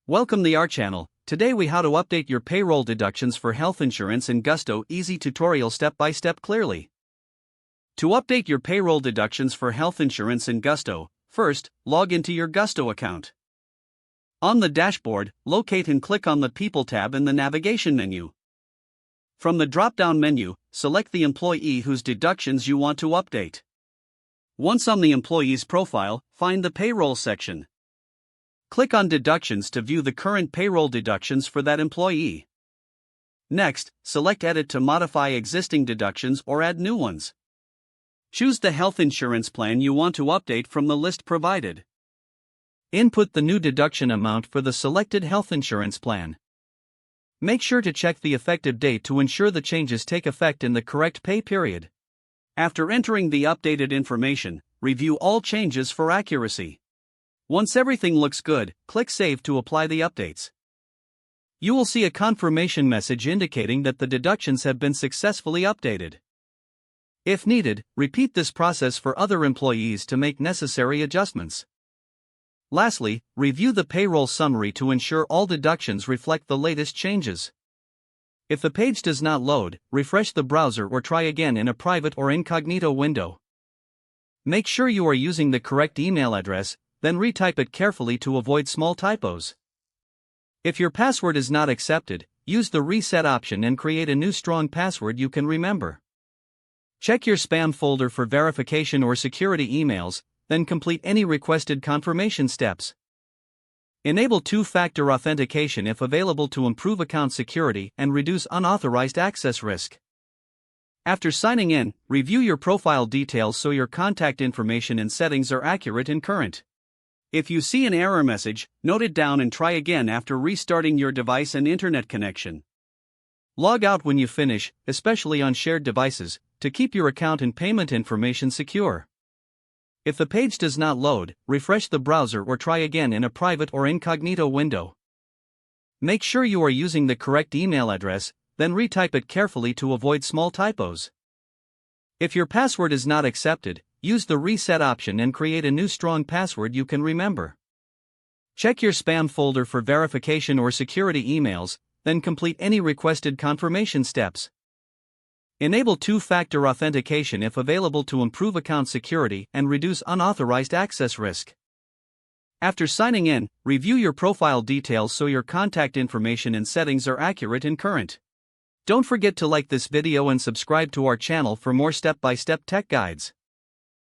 Welcome to our channel. Today we how to update your payroll deductions for health insurance in Gusto. Easy tutorial step by step clearly. To update your payroll deductions for health insurance in Gusto, first, log into your Gusto account. On the dashboard, locate and click on the People tab in the navigation menu. From the drop-down menu, select the employee whose deductions you want to update. Once on the employee's profile, find the Payroll section. Click on Deductions to view the current payroll deductions for that employee. Next, select Edit to modify existing deductions or add new ones. Choose the health insurance plan you want to update from the list provided. Input the new deduction amount for the selected health insurance plan. Make sure to check the effective date to ensure the changes take effect in the correct pay period. After entering the updated information, review all changes for accuracy. Once everything looks good, click Save to apply the updates. You will see a confirmation message indicating that the deductions have been successfully updated. If needed, repeat this process for other employees to make necessary adjustments. Lastly, review the payroll summary to ensure all deductions reflect the latest changes. If the page does not load, refresh the browser or try again in a private or incognito window. Make sure you are using the correct email address, then retype it carefully to avoid small typos. If your password is not accepted, use the reset option and create a new strong password you can remember. Check your spam folder for verification or security emails, then complete any requested confirmation steps. Enable two-factor authentication if available to improve account security and reduce unauthorized access risk. After signing in, review your profile details so your contact information and settings are accurate and current. If you see an error message, note it down and try again after restarting your device and internet connection. Log out when you finish, especially on shared devices, to keep your account and payment information secure. If the page does not load, refresh the browser or try again in a private or incognito window. Make sure you are using the correct email address, then retype it carefully to avoid small typos. If your password is not accepted, use the reset option and create a new strong password you can remember. Check your spam folder for verification or security emails, then complete any requested confirmation steps. Enable two-factor authentication if available to improve account security and reduce unauthorized access risk. After signing in, review your profile details so your contact information and settings are accurate and current. Don't forget to like this video and subscribe to our channel for more step-by-step tech guides.